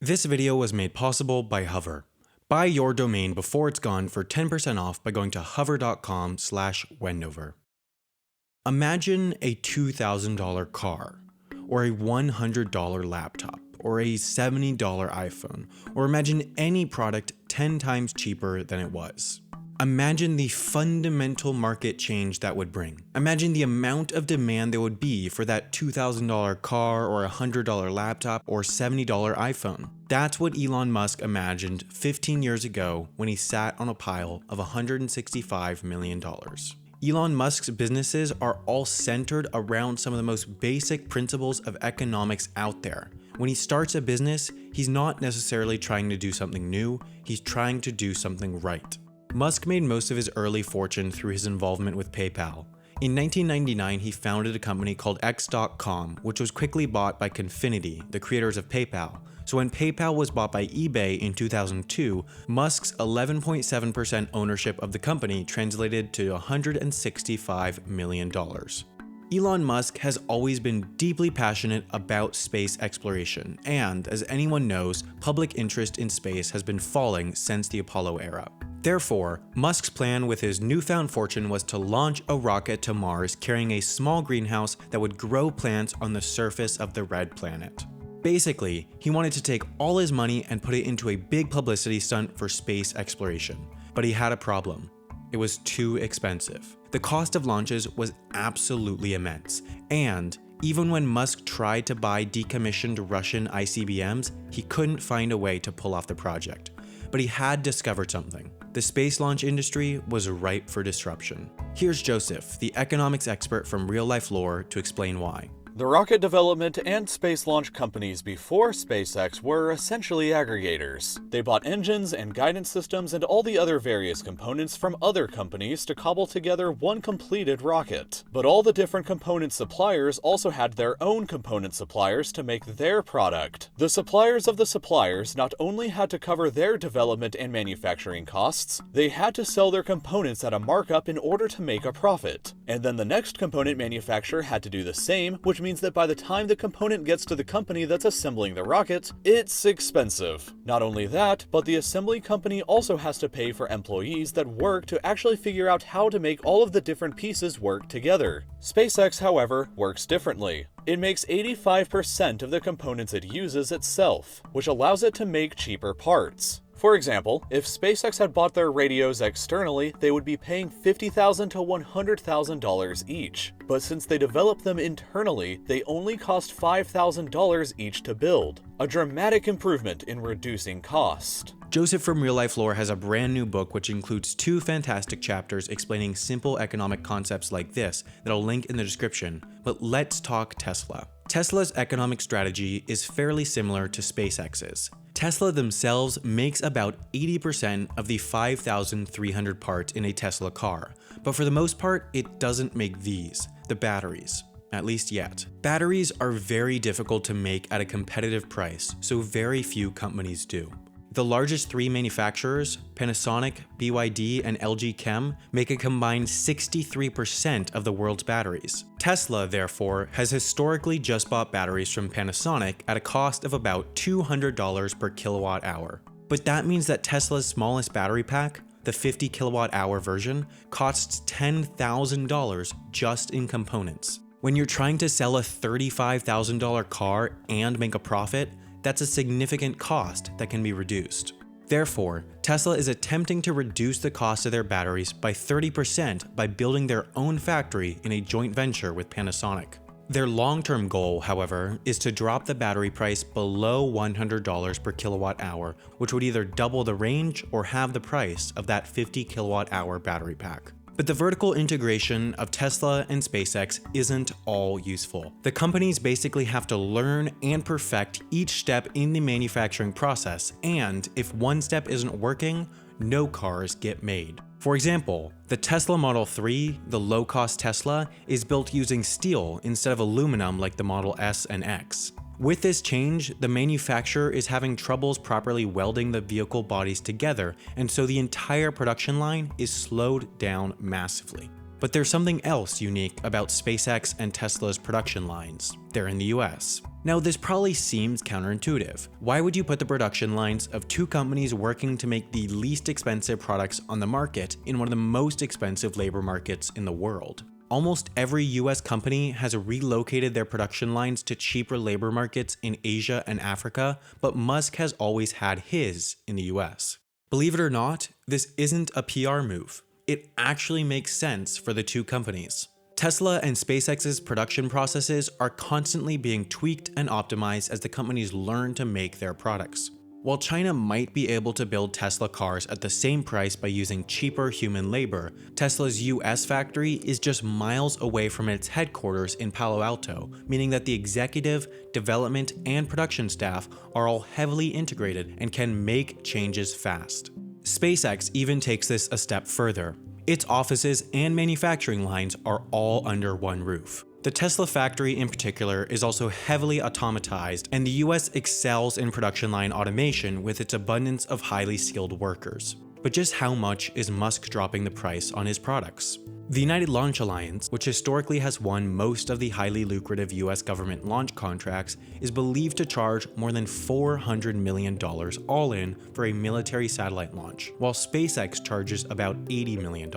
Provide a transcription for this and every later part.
This video was made possible by Hover. Buy your domain before it's gone for 10% off by going to hover.com/Wendover. Imagine a $2,000 car, or a $100 laptop, or a $70 iPhone, or imagine any product 10 times cheaper than it was. Imagine the fundamental market change that would bring. Imagine the amount of demand there would be for that $2,000 car or $100 laptop or $70 iPhone. That's what Elon Musk imagined 15 years ago when he sat on a pile of $165 million. Elon Musk's businesses are all centered around some of the most basic principles of economics out there. When he starts a business, he's not necessarily trying to do something new, he's trying to do something right. Musk made most of his early fortune through his involvement with PayPal. In 1999, he founded a company called X.com, which was quickly bought by Confinity, the creators of PayPal. So when PayPal was bought by eBay in 2002, Musk's 11.7% ownership of the company translated to $165 million. Elon Musk has always been deeply passionate about space exploration, and as anyone knows, public interest in space has been falling since the Apollo era. Therefore, Musk's plan with his newfound fortune was to launch a rocket to Mars carrying a small greenhouse that would grow plants on the surface of the red planet. Basically, he wanted to take all his money and put it into a big publicity stunt for space exploration. But he had a problem. It was too expensive. The cost of launches was absolutely immense, and even when Musk tried to buy decommissioned Russian ICBMs, he couldn't find a way to pull off the project. But he had discovered something. The space launch industry was ripe for disruption. Here's Joseph, the economics expert from Real Life Lore, to explain why. The rocket development and space launch companies before SpaceX were essentially aggregators. They bought engines and guidance systems and all the other various components from other companies to cobble together one completed rocket. But all the different component suppliers also had their own component suppliers to make their product. The suppliers of the suppliers not only had to cover their development and manufacturing costs, they had to sell their components at a markup in order to make a profit. And then the next component manufacturer had to do the same, which means that by the time the component gets to the company that's assembling the rocket, it's expensive. Not only that, but the assembly company also has to pay for employees that work to actually figure out how to make all of the different pieces work together. SpaceX, however, works differently. It makes 85% of the components it uses itself, which allows it to make cheaper parts. For example, if SpaceX had bought their radios externally, they would be paying $50,000 to $100,000 each. But since they developed them internally, they only cost $5,000 each to build. A dramatic improvement in reducing cost. Joseph from Real Life Lore has a brand new book which includes 2 fantastic chapters explaining simple economic concepts like this that I'll link in the description. But let's talk Tesla. Tesla's economic strategy is fairly similar to SpaceX's. Tesla themselves makes about 80% of the 5,300 parts in a Tesla car, but for the most part, it doesn't make these, the batteries. At least yet. Batteries are very difficult to make at a competitive price, so very few companies do. The largest 3 manufacturers, Panasonic, BYD, and LG Chem, make a combined 63% of the world's batteries. Tesla, therefore, has historically just bought batteries from Panasonic at a cost of about $200 per kilowatt hour. But that means that Tesla's smallest battery pack, the 50 kilowatt hour version, costs $10,000 just in components. When you're trying to sell a $35,000 car and make a profit, that's a significant cost that can be reduced. Therefore, Tesla is attempting to reduce the cost of their batteries by 30% by building their own factory in a joint venture with Panasonic. Their long-term goal, however, is to drop the battery price below $100 per kilowatt hour, which would either double the range or halve the price of that 50 kilowatt hour battery pack. But the vertical integration of Tesla and SpaceX isn't all useful. The companies basically have to learn and perfect each step in the manufacturing process, and if one step isn't working, no cars get made. For example, the Tesla Model 3, the low-cost Tesla, is built using steel instead of aluminum like the Model S and X. With this change, the manufacturer is having troubles properly welding the vehicle bodies together, and so the entire production line is slowed down massively. But there's something else unique about SpaceX and Tesla's production lines. They're in the US. Now, this probably seems counterintuitive. Why would you put the production lines of two companies working to make the least expensive products on the market in one of the most expensive labor markets in the world? Almost every US company has relocated their production lines to cheaper labor markets in Asia and Africa, but Musk has always had his in the US. Believe it or not, this isn't a PR move. It actually makes sense for the two companies. Tesla and SpaceX's production processes are constantly being tweaked and optimized as the companies learn to make their products. While China might be able to build Tesla cars at the same price by using cheaper human labor, Tesla's US factory is just miles away from its headquarters in Palo Alto, meaning that the executive, development, and production staff are all heavily integrated and can make changes fast. SpaceX even takes this a step further. Its offices and manufacturing lines are all under one roof. The Tesla factory in particular is also heavily automatized, and the US excels in production line automation with its abundance of highly skilled workers. But just how much is Musk dropping the price on his products? The United Launch Alliance, which historically has won most of the highly lucrative US government launch contracts, is believed to charge more than $400 million all in for a military satellite launch, while SpaceX charges about $80 million.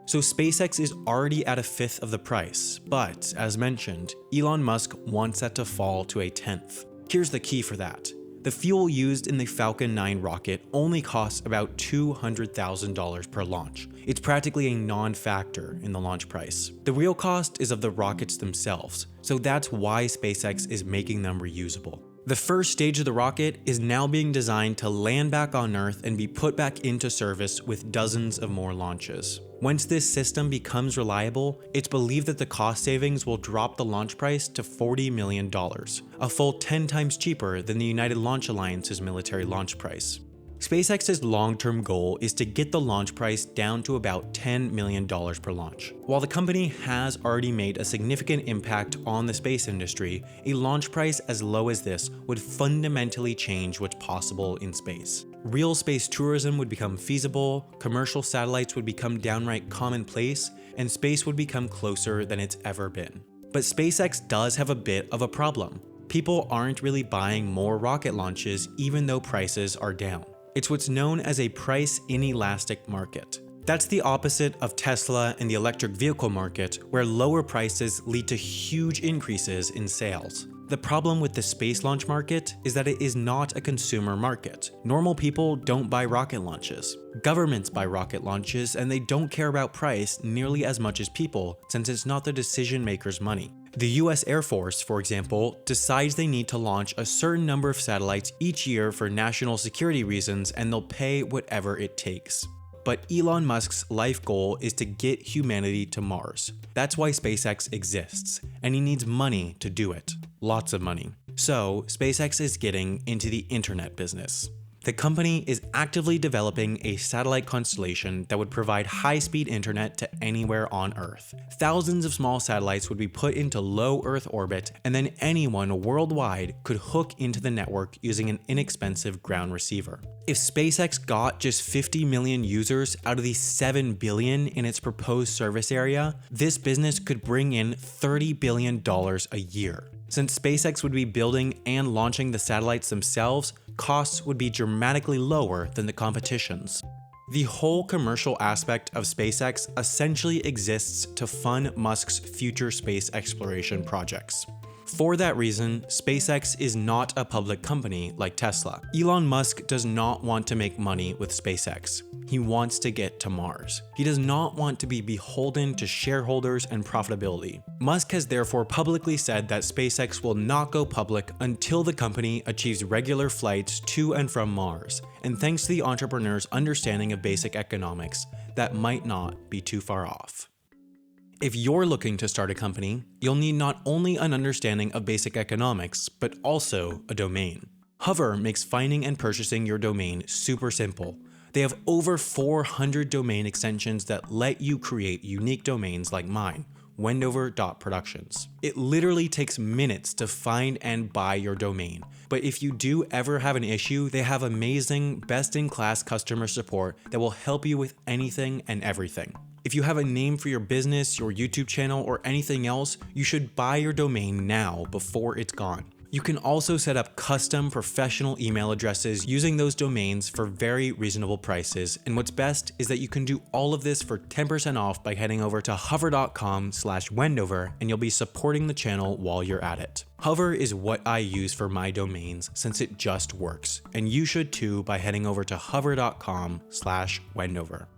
So SpaceX is already at a fifth of the price, but as mentioned, Elon Musk wants that to fall to a tenth. Here's the key for that. The fuel used in the Falcon 9 rocket only costs about $200,000 per launch. It's practically a non-factor in the launch price. The real cost is of the rockets themselves, so that's why SpaceX is making them reusable. The first stage of the rocket is now being designed to land back on Earth and be put back into service with dozens of more launches. Once this system becomes reliable, it's believed that the cost savings will drop the launch price to $40 million, a full 10 times cheaper than the United Launch Alliance's military launch price. SpaceX's long-term goal is to get the launch price down to about $10 million per launch. While the company has already made a significant impact on the space industry, a launch price as low as this would fundamentally change what's possible in space. Real space tourism would become feasible, commercial satellites would become downright commonplace, and space would become closer than it's ever been. But SpaceX does have a bit of a problem. People aren't really buying more rocket launches even though prices are down. It's what's known as a price inelastic market. That's the opposite of Tesla and the electric vehicle market, where lower prices lead to huge increases in sales. The problem with the space launch market is that it is not a consumer market. Normal people don't buy rocket launches. Governments buy rocket launches, and they don't care about price nearly as much as people, since it's not the decision maker's money. The US Air Force, for example, decides they need to launch a certain number of satellites each year for national security reasons, and they'll pay whatever it takes. But Elon Musk's life goal is to get humanity to Mars. That's why SpaceX exists, and he needs money to do it. Lots of money. So, SpaceX is getting into the internet business. The company is actively developing a satellite constellation that would provide high-speed internet to anywhere on Earth. Thousands of small satellites would be put into low Earth orbit, and then anyone worldwide could hook into the network using an inexpensive ground receiver. If SpaceX got just 50 million users out of the 7 billion in its proposed service area, this business could bring in $30 billion a year. Since SpaceX would be building and launching the satellites themselves, costs would be dramatically lower than the competition's. The whole commercial aspect of SpaceX essentially exists to fund Musk's future space exploration projects. For that reason, SpaceX is not a public company like Tesla. Elon Musk does not want to make money with SpaceX. He wants to get to Mars. He does not want to be beholden to shareholders and profitability. Musk has therefore publicly said that SpaceX will not go public until the company achieves regular flights to and from Mars, and thanks to the entrepreneur's understanding of basic economics, that might not be too far off. If you're looking to start a company, you'll need not only an understanding of basic economics, but also a domain. Hover makes finding and purchasing your domain super simple. They have over 400 domain extensions that let you create unique domains like mine, Wendover.productions. It literally takes minutes to find and buy your domain, but if you do ever have an issue, they have amazing, best-in-class customer support that will help you with anything and everything. If you have a name for your business, your YouTube channel, or anything else, you should buy your domain now before it's gone. You can also set up custom professional email addresses using those domains for very reasonable prices, and what's best is that you can do all of this for 10% off by heading over to hover.com/Wendover, and you'll be supporting the channel while you're at it. Hover is what I use for my domains since it just works, and you should too by heading over to hover.com/Wendover.